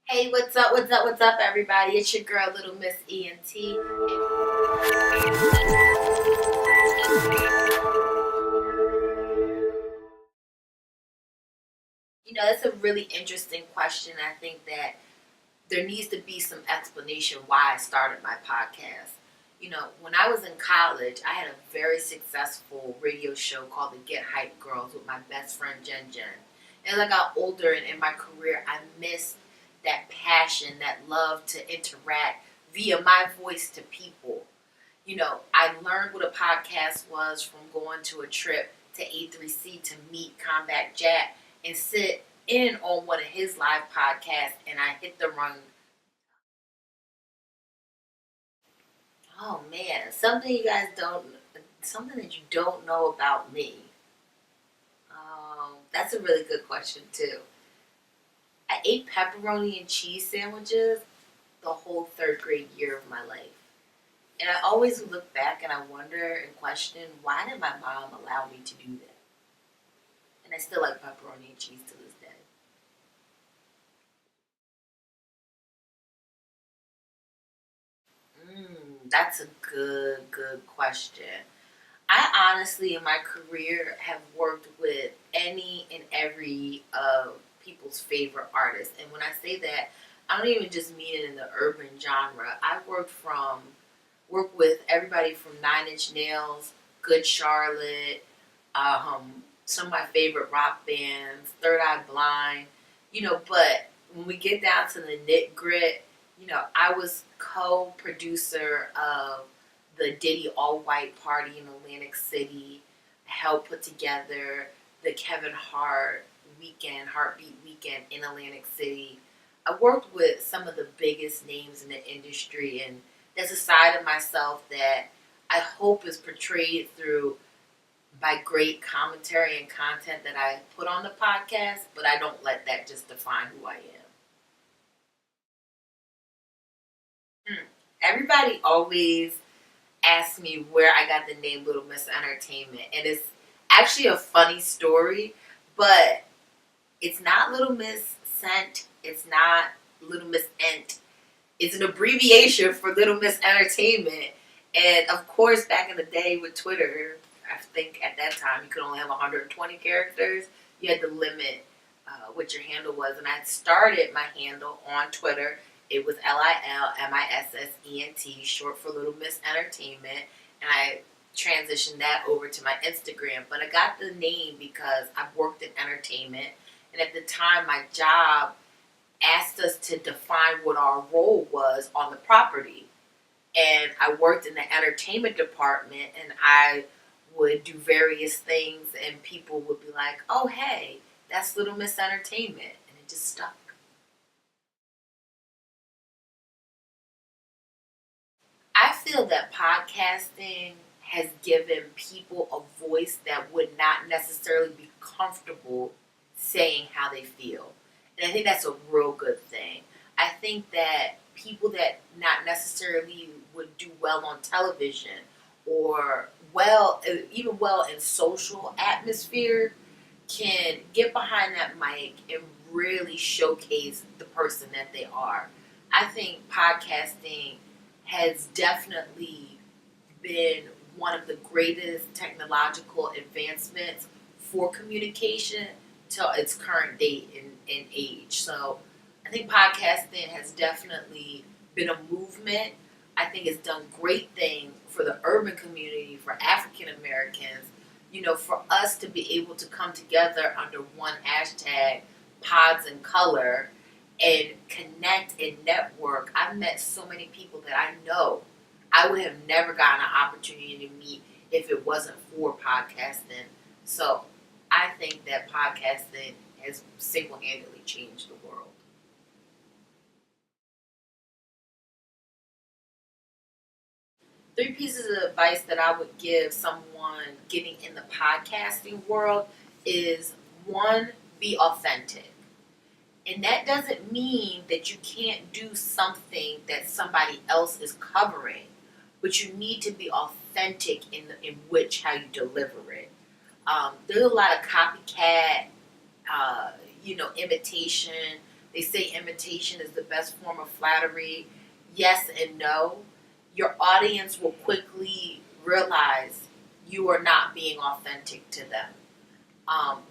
Hey, what's up, what's up, what's up, everybody? It's your girl, Little Miss ENT. That's a really interesting question. I think that there needs to be some explanation why I started my podcast. When I was in college, I had a very successful radio show called the Get Hype Girls with my best friend, Jen Jen. And as I got older and in my career, I missed that passion, that love to interact via my voice to people. I learned what a podcast was from going to a trip to A3C to meet Combat Jack and sit in on one of his live podcasts, and I hit the run. Oh man, something that you don't know about me. That's a really good question too. I ate pepperoni and cheese sandwiches the whole third grade year of my life. And I always look back and I wonder and question, why did my mom allow me to do that? And I still like pepperoni and cheese to this day. That's a good question. I honestly, in my career, have worked with any and every of people's favorite artists. And when I say that, I don't even just mean it in the urban genre. Work with everybody from Nine Inch Nails, Good Charlotte, some of my favorite rock bands, Third Eye Blind, but when we get down to the nit grit, I was co-producer of the Diddy All White Party in Atlantic City. I helped put together the Kevin Hart Heartbeat Weekend in Atlantic City. I worked with some of the biggest names in the industry, and there's a side of myself that I hope is portrayed through by great commentary and content that I put on the podcast, but I don't let that just define who I am. Everybody always asks me where I got the name Little Miss Entertainment, and it's actually a funny story, but it's not Little Miss Cent, it's not Little Miss Ent. It's an abbreviation for Little Miss Entertainment. And of course, back in the day with Twitter, I think at that time you could only have 120 characters. You had to limit what your handle was. And I started my handle on Twitter. It was LILMISSENT, short for Little Miss Entertainment. And I transitioned that over to my Instagram. But I got the name because I've worked in entertainment. And at the time, my job asked us to define what our role was on the property. And I worked in the entertainment department, and I would do various things, and people would be like, oh, hey, that's Little Miss Entertainment. And it just stuck. I feel that podcasting has given people a voice that would not necessarily be comfortable saying how they feel. And I think that's a real good thing. I think that people that not necessarily would do well on television or even well in social atmosphere can get behind that mic and really showcase the person that they are. I think podcasting has definitely been one of the greatest technological advancements for communication to its current date in age. So I think podcasting has definitely been a movement. I think it's done great things for the urban community, for African Americans, for us to be able to come together under one hashtag, Pods in Color, and connect and network. I've met so many people that I know I would have never gotten an opportunity to meet if it wasn't for podcasting. So I think that podcasting has single-handedly changed the world. Three pieces of advice that I would give someone getting in the podcasting world is one, be authentic. And that doesn't mean that you can't do something that somebody else is covering, but you need to be authentic in which how you deliver it. There's a lot of copycat, imitation, They say imitation is the best form of flattery. Yes and no. Your audience will quickly realize you are not being authentic to them.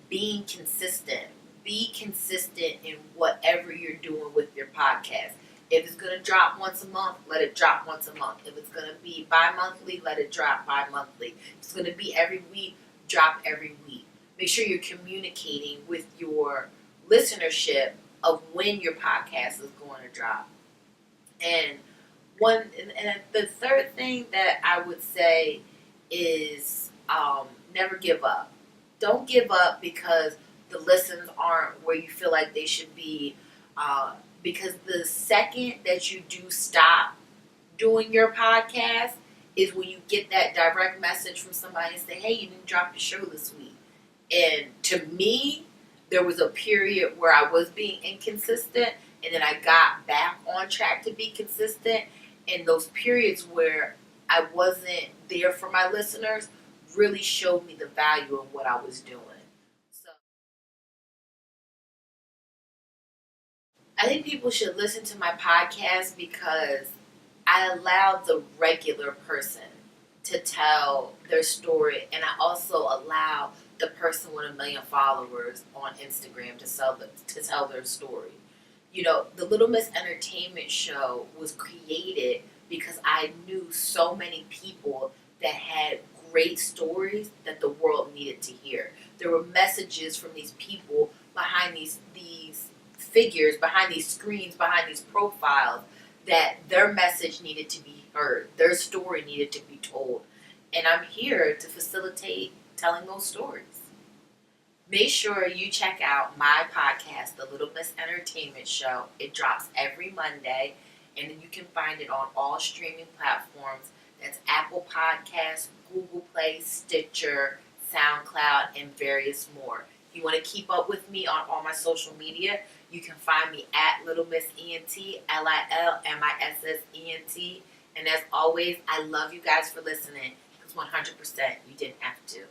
Being consistent. Be consistent in whatever you're doing with your podcast. If it's going to drop once a month, let it drop once a month. If it's going to be bi-monthly, let it drop bi-monthly. If it's going to be every week, drop every week. Make sure you're communicating with your listenership of when your podcast is going to drop. And the third thing that I would say is never give up. Don't give up because the listens aren't where you feel like they should be. Because the second that you do stop doing your podcast is when you get that direct message from somebody and say, hey, you didn't drop your show this week. And to me, there was a period where I was being inconsistent, and then I got back on track to be consistent. And those periods where I wasn't there for my listeners really showed me the value of what I was doing. So I think people should listen to my podcast because I allow the regular person to tell their story, and I also allow the person with 1 million followers on Instagram to tell their story. You know, the Lil Miss Entertainment show was created because I knew so many people that had great stories that the world needed to hear. There were messages from these people behind these figures, behind these screens, behind these profiles, that their message needed to be heard, their story needed to be told. And I'm here to facilitate telling those stories. Make sure you check out my podcast, The Lil Miss Entertainment Show. It drops every Monday, and you can find it on all streaming platforms. That's Apple Podcasts, Google Play, Stitcher, SoundCloud, and various more. If you want to keep up with me on all my social media, you can find me at Lil Miss ENT, LILMISSENT. And as always, I love you guys for listening because 100% you didn't have to.